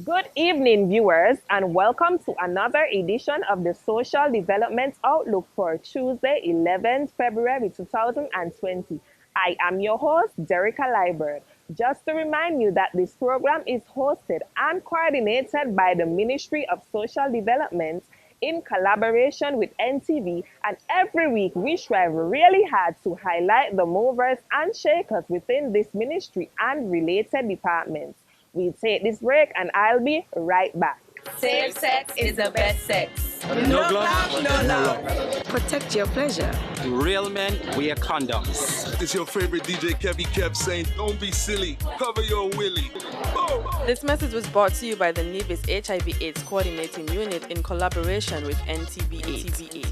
Good evening, viewers, and welcome to another edition of the Social Development Outlook for Tuesday, 11th February 2020. I am your host, Jerica Liebert. Just to remind you that this program is hosted and coordinated by the Ministry of Social Development in collaboration with NTV, and every week we strive really hard to highlight the movers and shakers within this ministry and related departments. We'll take this break and I'll be right back. Safe sex is the best sex. No glove, no love. Protect your pleasure. Real men wear condoms. It's your favorite DJ Kevy Kev saying, don't be silly, cover your willy. Oh. This message was brought to you by the NIBIS HIV/AIDS Coordinating Unit in collaboration with NTV.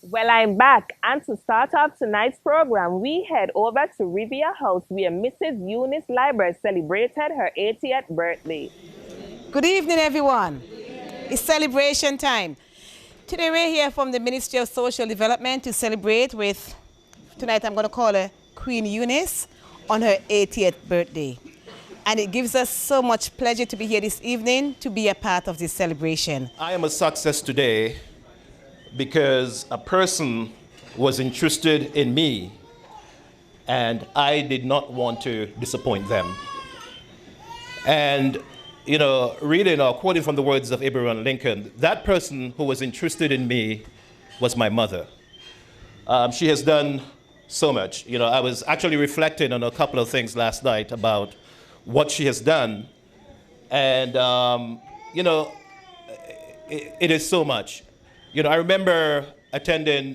Well, I'm back, and to start off tonight's program, we head over to Riviera House where Mrs. Eunice Liebert celebrated her 80th birthday. Good evening, everyone. It's celebration time. Today we're here from the Ministry of Social Development to celebrate with, tonight I'm going to call her Queen Eunice on her 80th birthday. And it gives us so much pleasure to be here this evening to be a part of this celebration. I am a success today because a person was interested in me and I did not want to disappoint them. And, you know, reading or quoting from the words of Abraham Lincoln, that person who was interested in me was my mother. She has done so much. You know, I was actually reflecting on a couple of things last night about what she has done. And, you know, it is so much. You know, I remember attending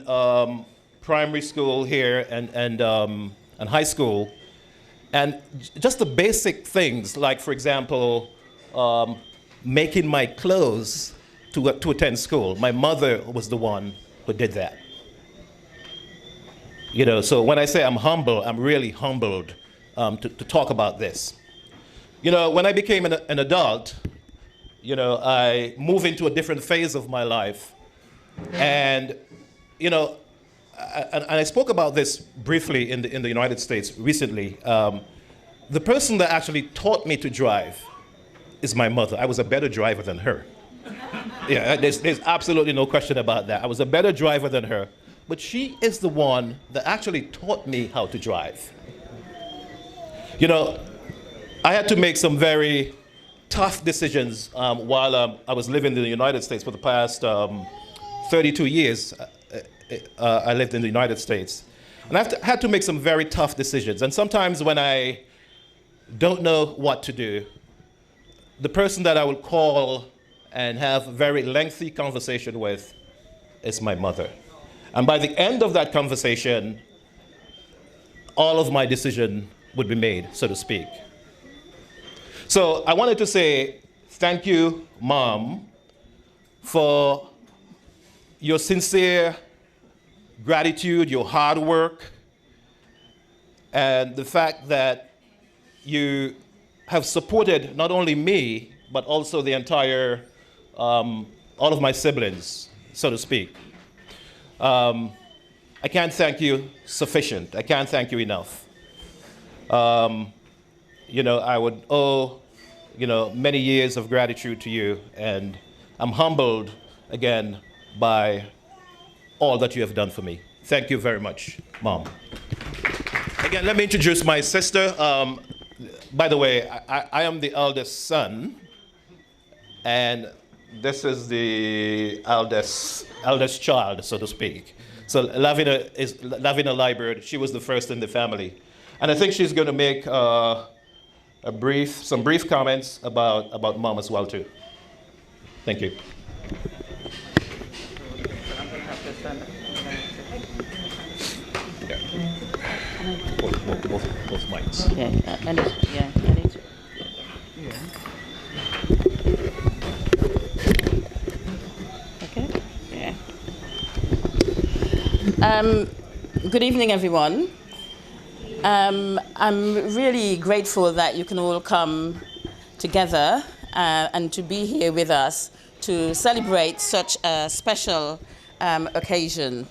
primary school here and high school, and just the basic things, like, for example, making my clothes to attend school. My mother was the one who did that. You know, so when I say I'm humble, I'm really humbled to talk about this. You know, when I became an adult, you know, I moved into a different phase of my life. And, you know, and I spoke about this briefly in the United States recently. The person that actually taught me to drive is my mother. I was a better driver than her. Yeah, there's absolutely no question about that. I was a better driver than her. But she is the one that actually taught me how to drive. You know, I had to make some very tough decisions while I was living in the United States for the past 32 years. I lived in the United States. And I had to make some very tough decisions. And sometimes when I don't know what to do, the person that I will call and have a very lengthy conversation with is my mother. And by the end of that conversation, all of my decision would be made, so to speak. So I wanted to say thank you, Mom, for your sincere gratitude, your hard work, and the fact that you have supported not only me, but also the entire, all of my siblings, so to speak. I can't thank you sufficient. I can't thank you enough. You know, I would owe, you know, many years of gratitude to you, and I'm humbled again by all that you have done for me. Thank you very much, Mom. Again, let me introduce my sister. By the way, I am the eldest son, and this is the eldest child, so to speak. So Lavina Liebert. She was the first in the family. And I think she's going to make some brief comments about Mom as well, too. Thank you. Yeah. Both mics. Yeah, I need to. Okay. Yeah. Good evening, everyone. I'm really grateful that you can all come together and to be here with us to celebrate such a special occasion.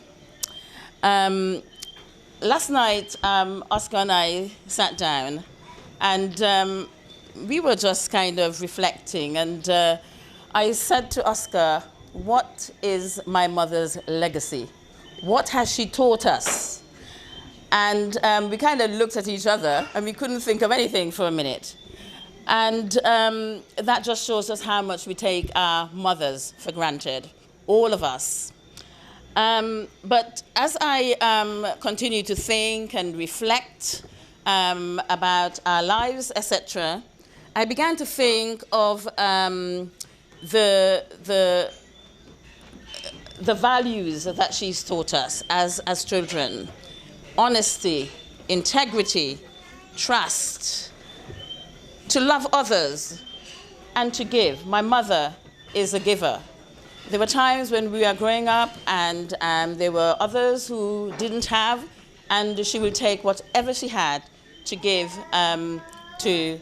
Last night, Oscar and I sat down, and we were just kind of reflecting, and I said to Oscar, what is my mother's legacy? What has she taught us? And we kind of looked at each other, and we couldn't think of anything for a minute. And that just shows us how much we take our mothers for granted, all of us. But as I continue to think and reflect about our lives, etc., I began to think of the values that she's taught us as children: honesty, integrity, trust, to love others, and to give. My mother is a giver. There were times when we were growing up and there were others who didn't have, and she would take whatever she had to give to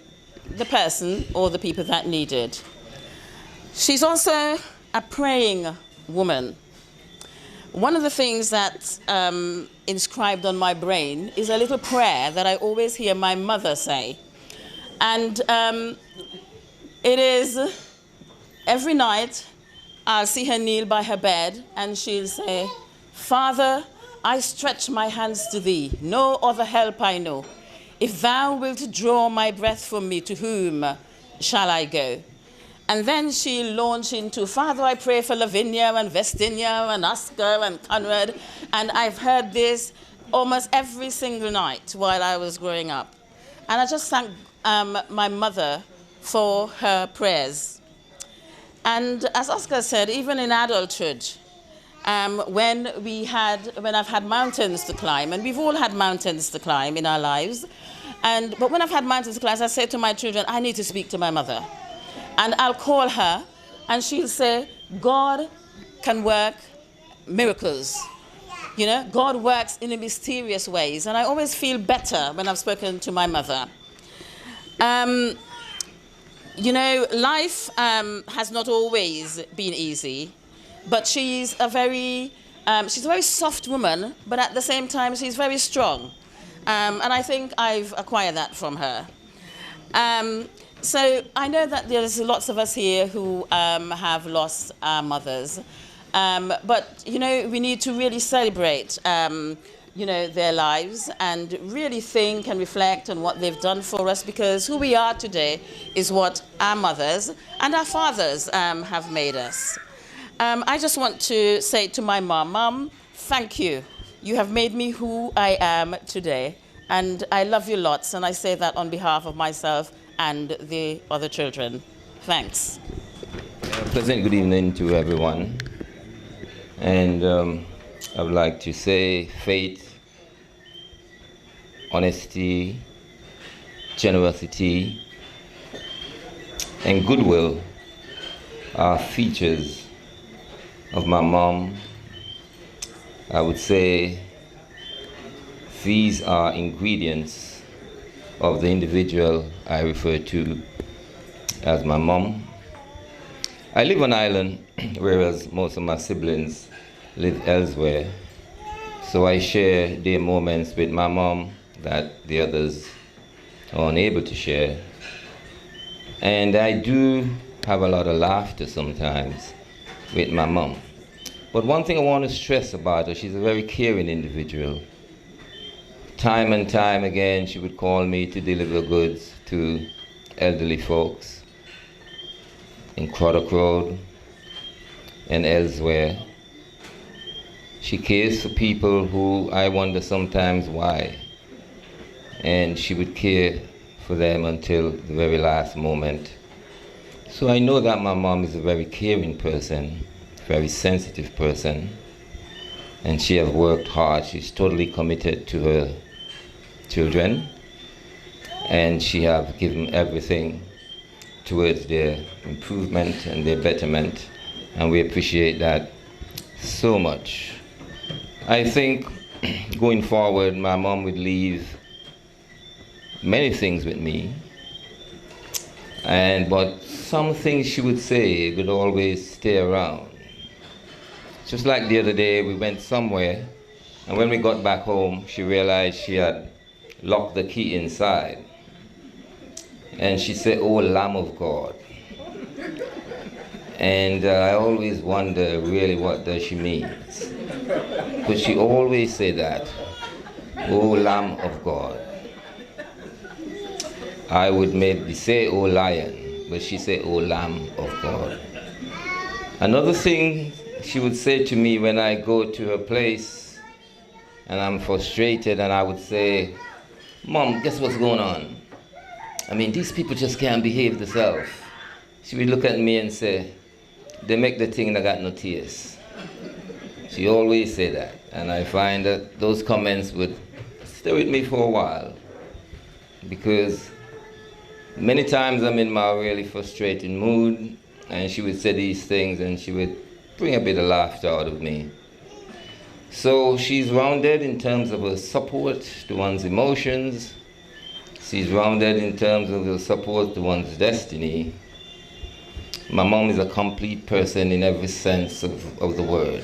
the person or the people that needed. She's also a praying woman. One of the things that's inscribed on my brain is a little prayer that I always hear my mother say. And it is every night I'll see her kneel by her bed and she'll say, "Father, I stretch my hands to thee, no other help I know. If thou wilt draw my breath from me, to whom shall I go?" And then she'll launch into, "Father, I pray for Lavinia and Vestinia and Oscar and Conrad." And I've heard this almost every single night while I was growing up. And I just thank my mother for her prayers. And as Oscar said, even in adulthood, when I've had mountains to climb, and we've all had mountains to climb in our lives, but when I've had mountains to climb, I say to my children, I need to speak to my mother. And I'll call her, and she'll say, God can work miracles. You know, God works in mysterious ways. And I always feel better when I've spoken to my mother. You know, life has not always been easy, but she's a very soft woman, but at the same time, she's very strong. And I think I've acquired that from her. So I know that there's lots of us here who have lost our mothers. But, you know, we need to really celebrate, you know, their lives and really think and reflect on what they've done for us, because who we are today is what our mothers and our fathers have made us. I just want to say to my mom, Mom, thank you. You have made me who I am today. And I love you lots. And I say that on behalf of myself and the other children. Thanks. Pleasant good evening to everyone. And I would like to say faith, honesty, generosity, and goodwill are features of my mom. I would say these are ingredients of the individual I refer to as my mom. I live on island, whereas most of my siblings live elsewhere. So I share their moments with my mom that the others are unable to share. And I do have a lot of laughter sometimes with my mom. But one thing I want to stress about her, she's a very caring individual. Time and time again, she would call me to deliver goods to elderly folks in Craddock Road and elsewhere. She cares for people who I wonder sometimes why. And she would care for them until the very last moment. So I know that my mom is a very caring person, very sensitive person, and she has worked hard. She's totally committed to her children, and she has given everything towards their improvement and their betterment, and we appreciate that so much. I think going forward, my mom would leave many things with me, but some things she would say would always stay around. Just like the other day, we went somewhere, and when we got back home, she realized she had locked the key inside. And she said, "Oh, Lamb of God." And I always wonder really what does she mean. But she always say that, "Oh, Lamb of God." I would maybe say, "Oh, Lion," but she said, "Oh, Lamb of God." Another thing she would say to me when I go to her place and I'm frustrated, and I would say, "Mom, guess what's going on? I mean, these people just can't behave themselves." She would look at me and say, "They make the thing that got no tears." She always say that, and I find that those comments would stay with me for a while, because many times I'm in my really frustrated mood, and she would say these things, and she would bring a bit of laughter out of me. So she's rounded in terms of her support to one's emotions. She's rounded in terms of her support to one's destiny. My mom is a complete person in every sense of the word.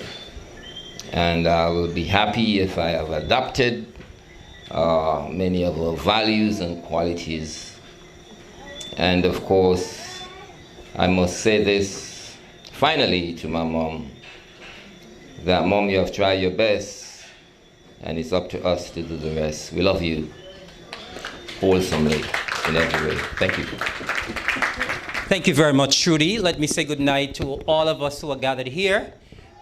And I will be happy if I have adopted many of her values and qualities. And of course, I must say this finally to my mom, that Mom, you have tried your best, and it's up to us to do the rest. We love you wholesomely in every way. Thank you. Thank you very much, Trudy. Let me say good night to all of us who are gathered here.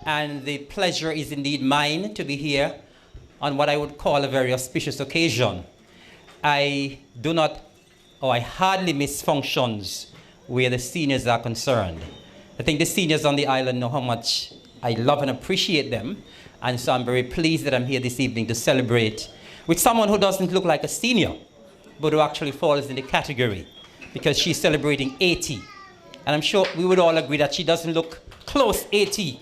And the pleasure is indeed mine to be here on what I would call a very auspicious occasion. I hardly miss functions where the seniors are concerned. I think the seniors on the island know how much I love and appreciate them. And so I'm very pleased that I'm here this evening to celebrate with someone who doesn't look like a senior, but who actually falls in the category, because she's celebrating 80. And I'm sure we would all agree that she doesn't look close 80.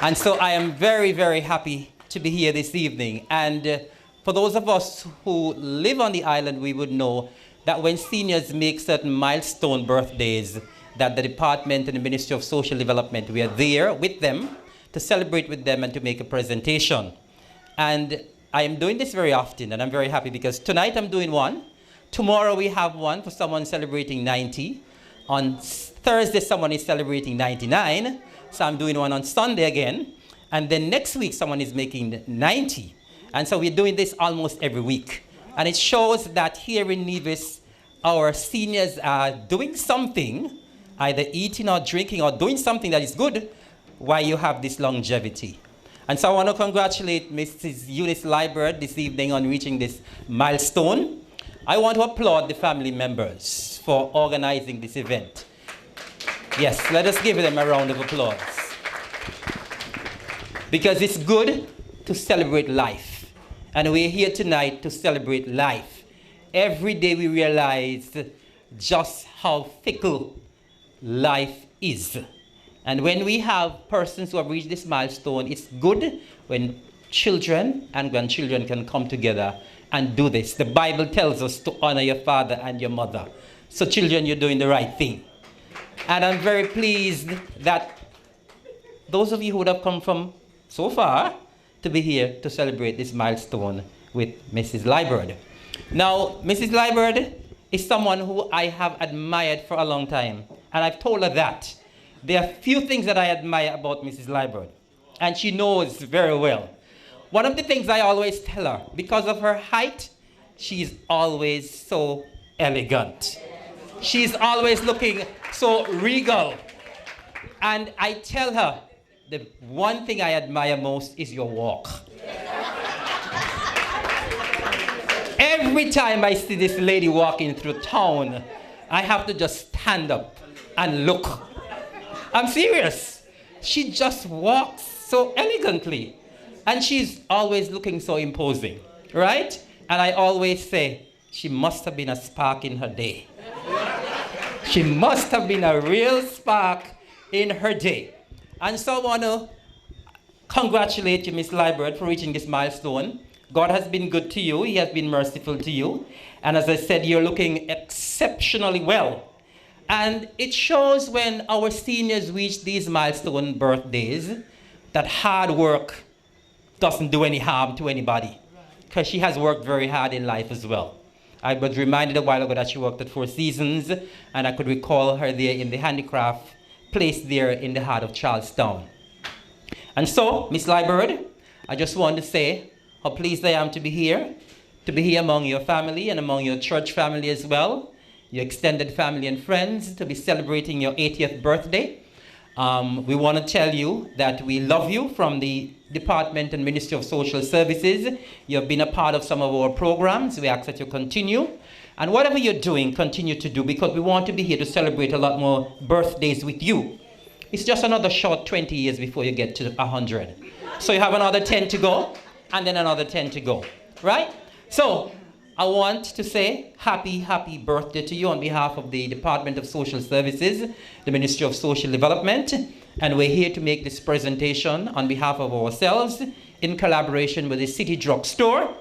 And so I am very, very happy to be here this evening. And for those of us who live on the island, we would know that when seniors make certain milestone birthdays, that the department and the Ministry of Social Development, we are there with them to celebrate with them and to make a presentation. And I am doing this very often, and I'm very happy because tonight I'm doing one. Tomorrow we have one for someone celebrating 90. On Thursday, someone is celebrating 99. So I'm doing one on Sunday again. And then next week, someone is making 90. And so we're doing this almost every week. And it shows that here in Nevis, our seniors are doing something, either eating or drinking or doing something that is good, while you have this longevity. And so I want to congratulate Mrs. Eunice Liebert this evening on reaching this milestone. I want to applaud the family members for organizing this event. Yes, let us give them a round of applause. Because it's good to celebrate life. And we're here tonight to celebrate life. Every day we realize just how fickle life is. And when we have persons who have reached this milestone, it's good when children and grandchildren can come together and do this. The Bible tells us to honor your father and your mother. So children, you're doing the right thing. And I'm very pleased that those of you who would have come from so far to be here to celebrate this milestone with Mrs. Liebert. Now, Mrs. Liebert is someone who I have admired for a long time. And I've told her that. There are few things that I admire about Mrs. Liebert, and she knows very well. One of the things I always tell her, because of her height, she's always so elegant. She's always looking so regal. And I tell her, the one thing I admire most is your walk. Every time I see this lady walking through town, I have to just stand up and look. I'm serious. She just walks so elegantly. And she's always looking so imposing, right? And I always say, she must have been a spark in her day. She must have been a real spark in her day. And so I want to congratulate you, Miss Liebert, for reaching this milestone. God has been good to you. He has been merciful to you. And as I said, you're looking exceptionally well. And it shows when our seniors reach these milestone birthdays that hard work doesn't do any harm to anybody, because she has worked very hard in life as well. I was reminded a while ago that she worked at Four Seasons, and I could recall her there in the handicraft place there in the heart of Charlestown. And so, Miss Liebert, I just want to say how pleased I am to be here among your family and among your church family as well, your extended family and friends, to be celebrating your 80th birthday. We want to tell you that we love you from the Department and Ministry of Social Services. You have been a part of some of our programs. We ask that you continue. And whatever you're doing, continue to do, because we want to be here to celebrate a lot more birthdays with you. It's just another short 20 years before you get to 100. So you have another 10 to go, and then another 10 to go, right? So I want to say happy birthday to you on behalf of the Department of Social Services, the Ministry of Social Development, and we're here to make this presentation on behalf of ourselves in collaboration with the City Drug Store.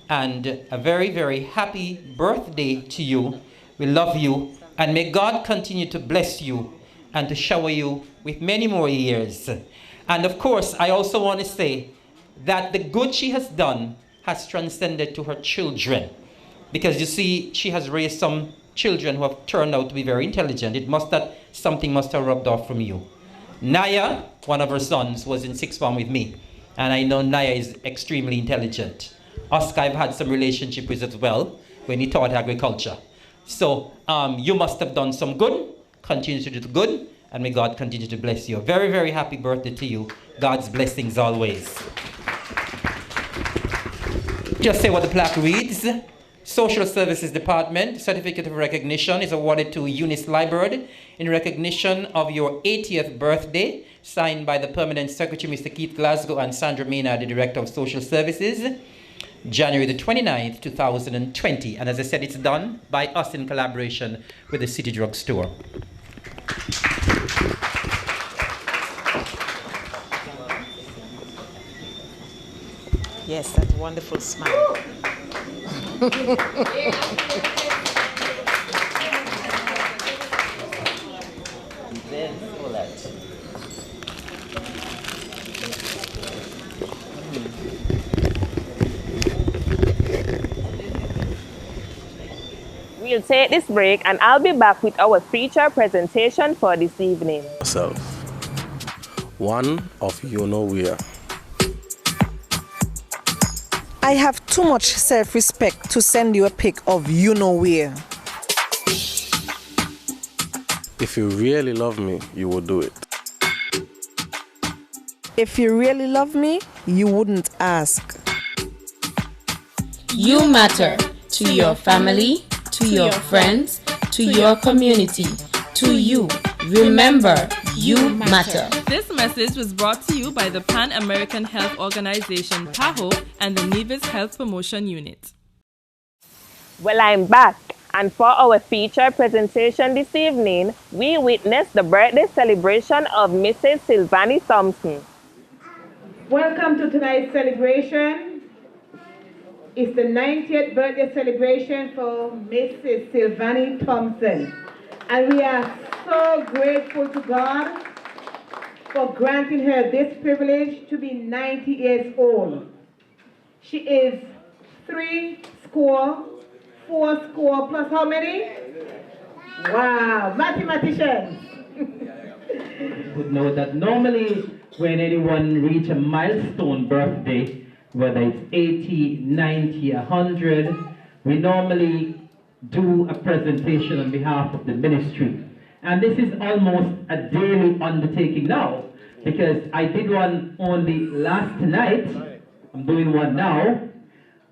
And a very happy birthday to you. We love you, and may God continue to bless you and to shower you with many more years. And of course, I also want to say that the good she has done has transcended to her children. Because you see, she has raised some children who have turned out to be very intelligent. Something must have rubbed off from you. Naya, one of her sons, was in sixth form with me. And I know Naya is extremely intelligent. Oscar, I've had some relationship with as well when he taught agriculture. So you must have done some good. Continue to do the good, and may God continue to bless you. A very happy birthday to you. God's blessings always. Just say what the plaque reads. Social Services Department Certificate of Recognition is awarded to Eunice Liebert in recognition of your 80th birthday, signed by the Permanent Secretary, Mr. Keith Glasgow, and Sandra Maynard, the Director of Social Services, January the 29th, 2020. And as I said, it's done by us in collaboration with the City Drug Store. Yes, that wonderful smile. We'll take this break, and I'll be back with our feature presentation for this evening. Yourself. One of you know where. I have too much self-respect to send you a pic of you know where. If you really love me, you will do it. If you really love me, you wouldn't ask. You matter to your family, to your friends, to your community, to you. Remember, you matter. This message was brought to you by the Pan American Health Organization, PAHO, and the Nevis Health Promotion Unit. Well, I'm back, and for our feature presentation this evening, we witnessed the birthday celebration of Mrs. Sylvanie Thompson. Welcome to tonight's celebration. It's the 90th birthday celebration for Mrs. Sylvanie Thompson. And we are so grateful to God for granting her this privilege to be 90 years old. She is 3 score, 4 score plus how many? Wow, mathematicians. Would know that normally when anyone reach a milestone birthday, whether it's 80, 90, 100, we normally do a presentation on behalf of the ministry. And this is almost a daily undertaking now, because I did one only last night. I'm doing one now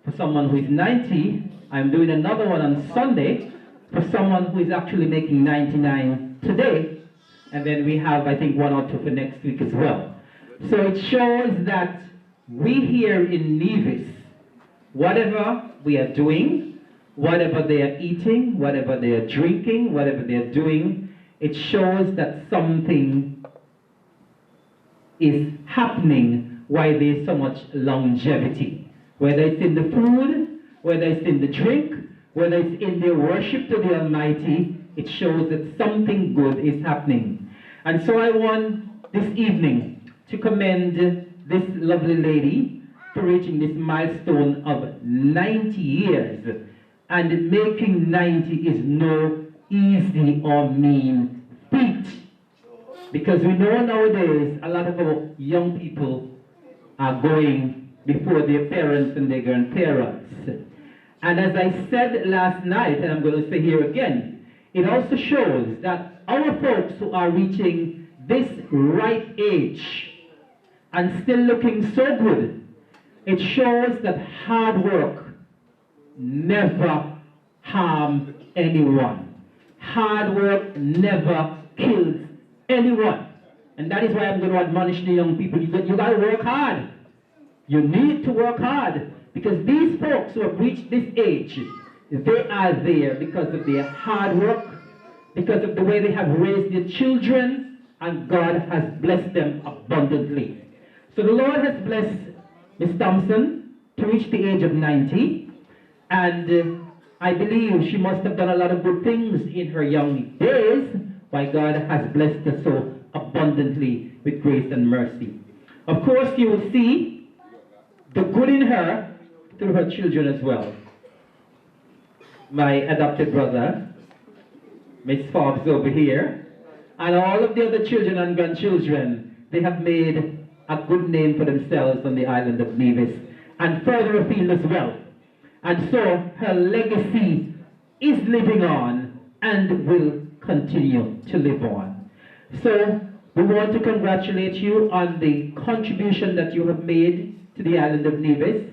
for someone who is 90. I'm doing another one on Sunday for someone who is actually making 99 today. And then we have, I think, 1 or 2 for next week as well. So it shows that we here in Nevis, whatever we are doing, whatever they are eating, whatever they are drinking, whatever they are doing, it shows that something is happening while there's so much longevity. Whether it's in the food, whether it's in the drink, whether it's in their worship to the Almighty, it shows that something good is happening. And so I want this evening to commend this lovely lady for reaching this milestone of 90 years. And making 90 is no easy or mean feat. Because we know nowadays a lot of our young people are going before their parents and their grandparents. And as I said last night, and I'm going to say here again, it also shows that our folks who are reaching this ripe age and still looking so good, it shows that hard work never harms anyone. Hard work never kills anyone. And that is why I'm going to admonish the young people. You got to work hard. You need to work hard. Because these folks who have reached this age, they are there because of their hard work, because of the way they have raised their children, and God has blessed them abundantly. So the Lord has blessed Miss Thompson to reach the age of 90, and I believe she must have done a lot of good things in her young days, why God has blessed her so abundantly with grace and mercy. Of course, you will see the good in her through her children as well. My adopted brother, Miss Forbes over here, and all of the other children and grandchildren, they have made a good name for themselves on the island of Nevis, and further afield as well. And so her legacy is living on and will continue to live on. So we want to congratulate you on the contribution that you have made to the island of Nevis,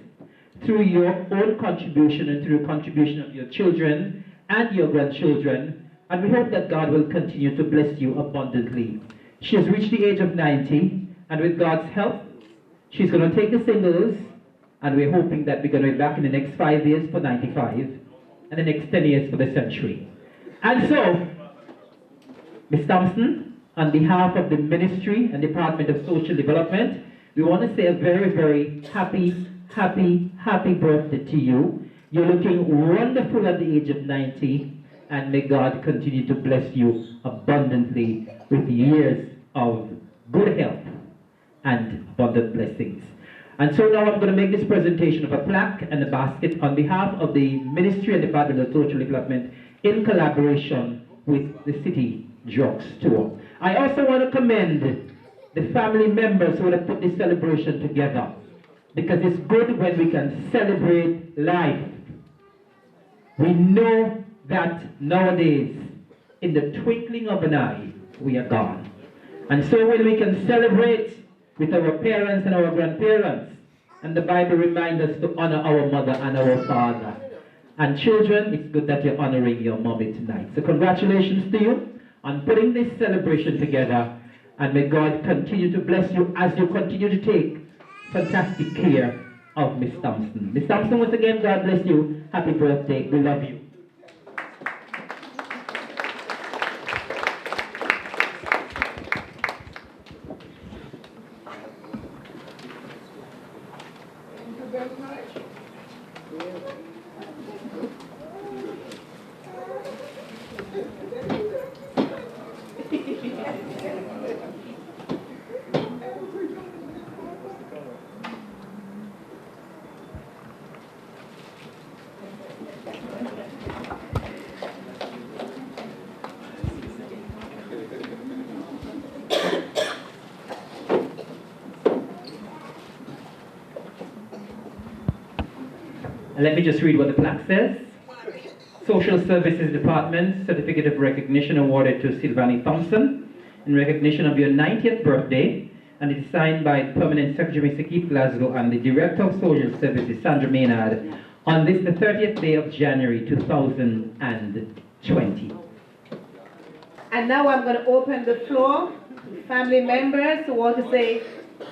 through your own contribution and through the contribution of your children and your grandchildren, and we hope that God will continue to bless you abundantly. She has reached the age of 90, and with God's help, she's going to take the singles, and we're hoping that we're going to be back in the next 5 years for 95, and the next 10 years for the century. And so, Ms. Thompson, on behalf of the Ministry and Department of Social Development, we want to say a very, very happy birthday to you. You're looking wonderful at the age of 90, and may God continue to bless you abundantly with years of good health and abundant blessings. And so now I'm going to make this presentation of a plaque and a basket on behalf of the Ministry and Department of Social Development in collaboration with the City Drugstore. I also want to commend the family members who have put this celebration together, because it's good when we can celebrate life. We know that nowadays, in the twinkling of an eye, we are gone. And so when we can celebrate with our parents and our grandparents, and the Bible reminds us to honor our mother and our father. And children, it's good that you're honoring your mommy tonight. So congratulations to you on putting this celebration together, and may God continue to bless you as you continue to take fantastic care of Miss Thompson. Miss Thompson, once again, God bless you. Happy birthday. We love you. And let me just read what the plaque says. Social Services Department Certificate of Recognition awarded to Sylvanie Thompson in recognition of your 90th birthday, and it is signed by Permanent Secretary Mr. Keith Glasgow and the Director of Social Services Sandra Maynard on this, the 30th day of January 2020. And now I'm going to open the floor to family members who want to say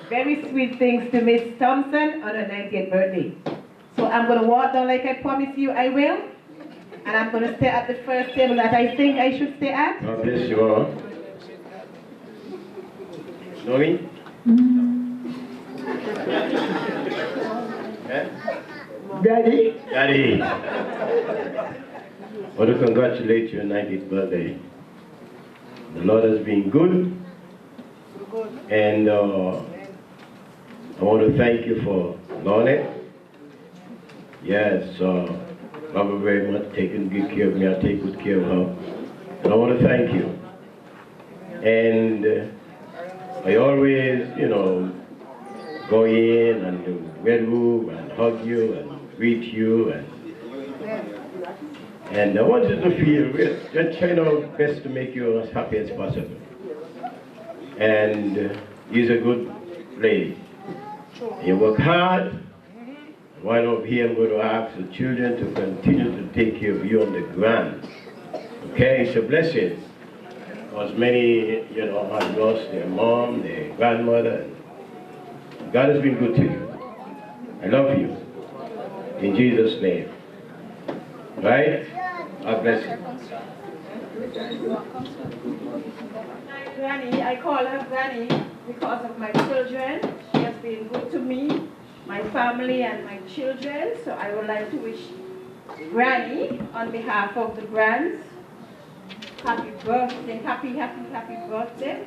very sweet things to Miss Thompson on her 90th birthday. So I'm going to walk down like I promised you I will. And I'm going to stay at the first table that I think I should stay at. God bless you all. Know me? Daddy? Daddy. I want to congratulate you on your 90th birthday. The Lord has been good. And I want to thank you for Lornet. Yes, love her very much, taking good care of me. I take good care of her. And I want to thank you. And I always, you know, go in and the bedroom and hug you and greet you. And I want you to feel, we're just trying our best to make you as happy as possible. And you're a good lady. You work hard. While over here, I'm going to ask the children to continue to take care of you on the ground. Okay, it's a blessing. Because many, you know, have lost their mom, their grandmother. God has been good to you. I love you. In Jesus' name. Right? God bless you. My granny, I call her granny because of my children. She has been good to me, my family, and my children. So I would like to wish Granny, on behalf of the grands, happy birthday, happy birthday,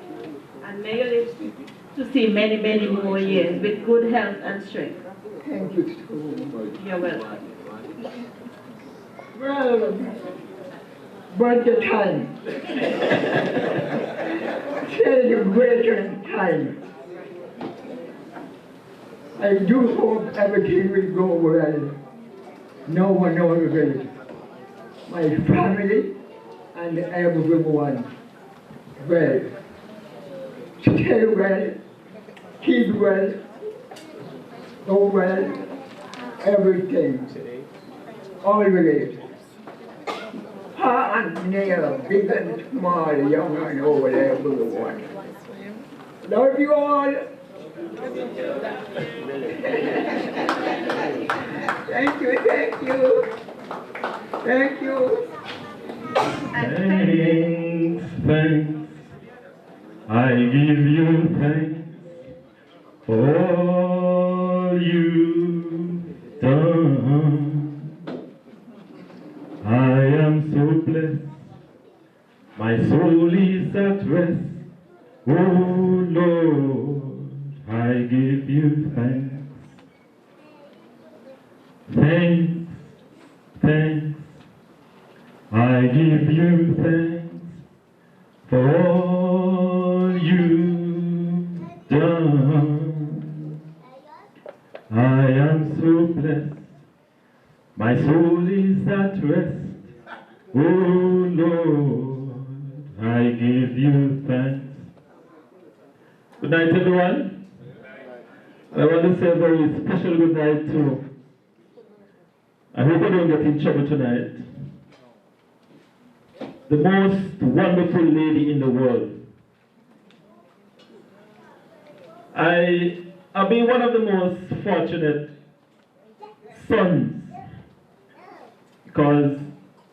and may you live to see many, many more years with good health and strength. Thank you so much. You're welcome. Well, birthday time. Celebration time. I do hope everything will go well. No one knows it. My family and everyone. Well, stay well, keep well, go well, everything. Always. Far and near, big and small, young and old, everyone. Love you all. Thank you, thank you. Thank you. Thanks, I give you thanks for all you've done. I am so blessed, my soul is at rest. Oh Lord, I give you thanks. Thanks, I give you thanks for all you've done. I am so blessed, my soul is at rest. Oh Lord, I give you thanks. Good night, everyone. I want to say a very special good night to, I hope I don't get in trouble tonight, the most wonderful lady in the world. I've been one of the most fortunate sons because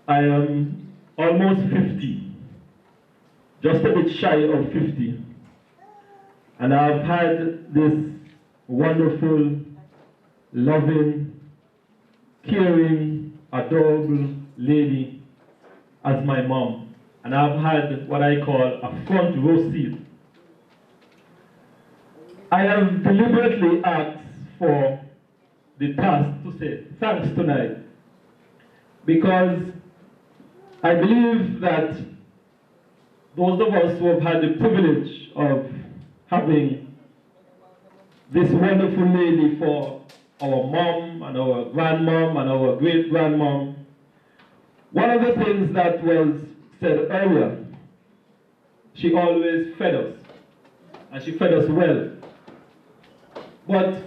I am almost 50, just a bit shy of 50. And I've had this wonderful, loving, caring, adorable lady as my mom. And I've had what I call a front row seat. I have deliberately asked for the task to say thanks tonight because I believe that those of us who have had the privilege of having this wonderful lady for our mom and our grandmom and our great-grandmom, one of the things that was said earlier, she always fed us, and she fed us well. But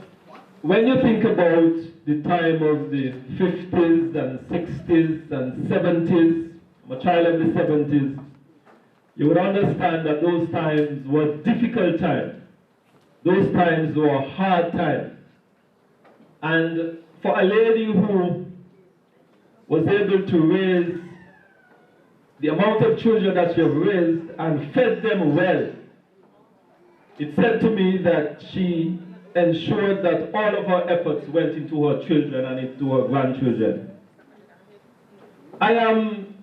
when you think about the time of the 50s and 60s and 70s, I'm a child of the 70s, you would understand that those times were difficult times. Those times were hard times. And for a lady who was able to raise the amount of children that she has raised and fed them well, it said to me that she ensured that all of her efforts went into her children and into her grandchildren. I am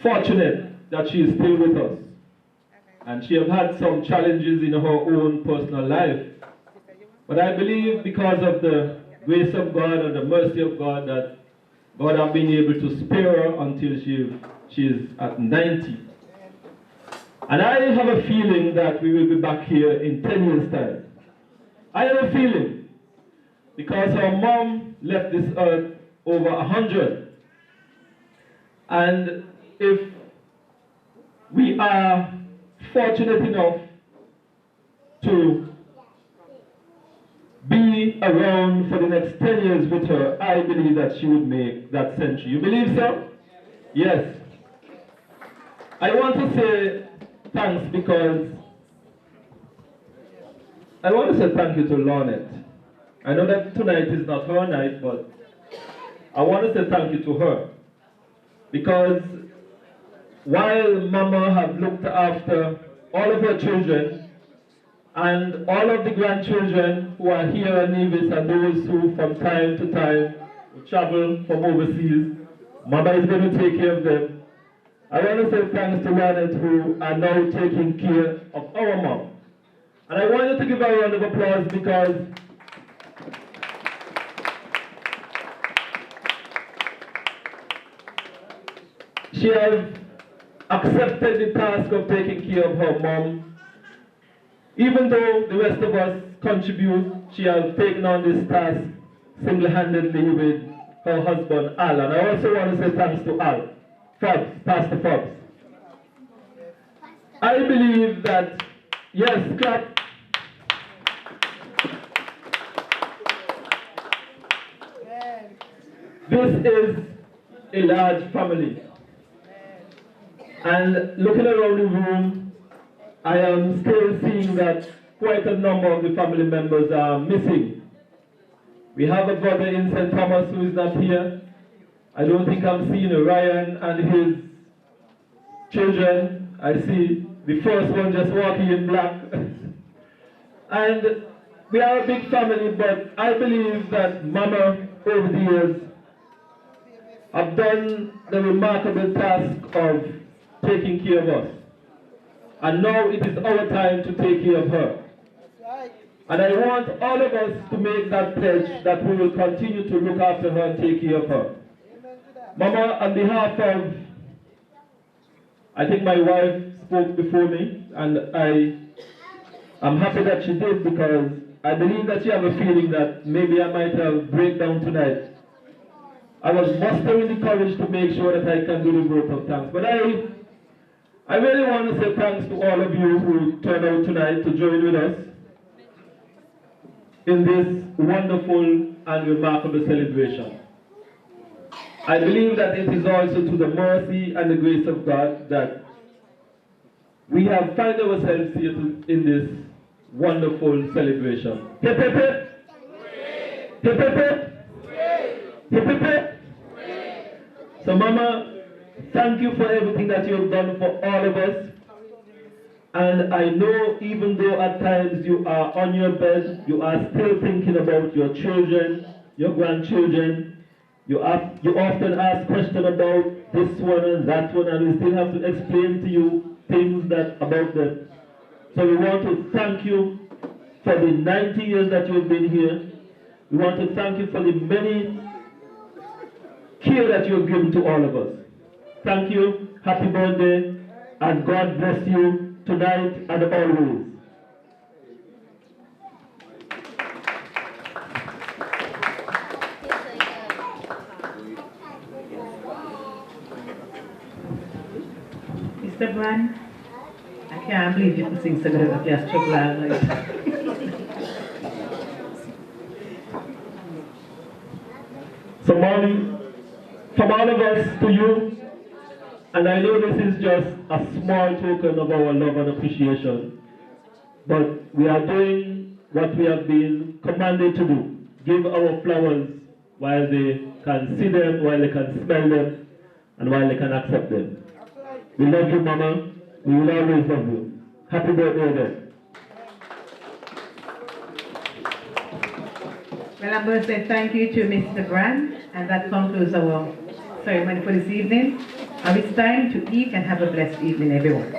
fortunate that she is still with us. And she has had some challenges in her own personal life. But I believe because of the grace of God and the mercy of God that God have been able to spare her until she's at 90. And I have a feeling that we will be back here in 10 years' time. I have a feeling, because her mom left this earth over 100. And if we are fortunate enough to be around for the next 10 years with her, I believe that she would make that century. You believe so? Yes. I want to say thanks because I want to say thank you to Lornette. I know that tonight is not her night, but I want to say thank you to her. Because while Mama have looked after all of her children and all of the grandchildren who are here at Nevis and those who from time to time travel from overseas, Mama is going to take care of them. I want to say thanks to Lornette who are now taking care of our mom. And I want you to give her a round of applause because she has accepted the task of taking care of her mom. Even though the rest of us contribute, she has taken on this task single-handedly with her husband, Al. And I also want to say thanks to Al, Pastor Fobbs. I believe that, yes, clap. This is a large family. And looking around the room, I am still seeing that quite a number of the family members are missing. We have a brother in St. Thomas who is not here. I don't think I'm seeing Ryan and his children. I see the first one just walking in black. And we are a big family, but I believe that Mama, over the years, have done the remarkable task of taking care of us. And now it is our time to take care of her. And I want all of us to make that pledge that we will continue to look after her and take care of her. Mama, on behalf of, I think my wife spoke before me, and I'm happy that she did because I believe that she has a feeling that maybe I might have breakdown tonight. I was mustering the courage to make sure that I can do the vote of thanks. But I really want to say thanks to all of you who turned out tonight to join with us in this wonderful and remarkable celebration. I believe that it is also to the mercy and the grace of God that we have found ourselves here in this wonderful celebration. Hip, hip, hip. Hip, hip, hip. Hip, hip, hip. So Mama, thank you for everything that you have done for all of us. And I know even though at times you are on your bed, you are still thinking about your children, your grandchildren. You often ask questions about this one and that one, and we still have to explain to you things about them. So we want to thank you for the 90 years that you've been here. We want to thank you for the many care that you've given to all of us. Thank you, happy birthday, and God bless you tonight and always. Mr. Brand, I can't believe you could sing so good of your struggle all night. So Mom, from all of us to you, and I know this is just a small token of our love and appreciation, but we are doing what we have been commanded to do. Give our flowers while they can see them, while they can smell them, and while they can accept them. We love you, Mama. We will always love you. Happy birthday again. Well, I'm going to say thank you to Mr. Brand, and that concludes our ceremony for this evening. And it's time to eat and have a blessed evening, everyone.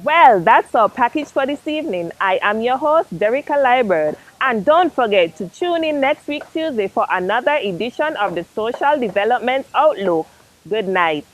Well, that's our package for this evening. I am your host, Derica Liebert, And don't forget to tune in next week Tuesday for another edition of the Social Development Outlook. Good night.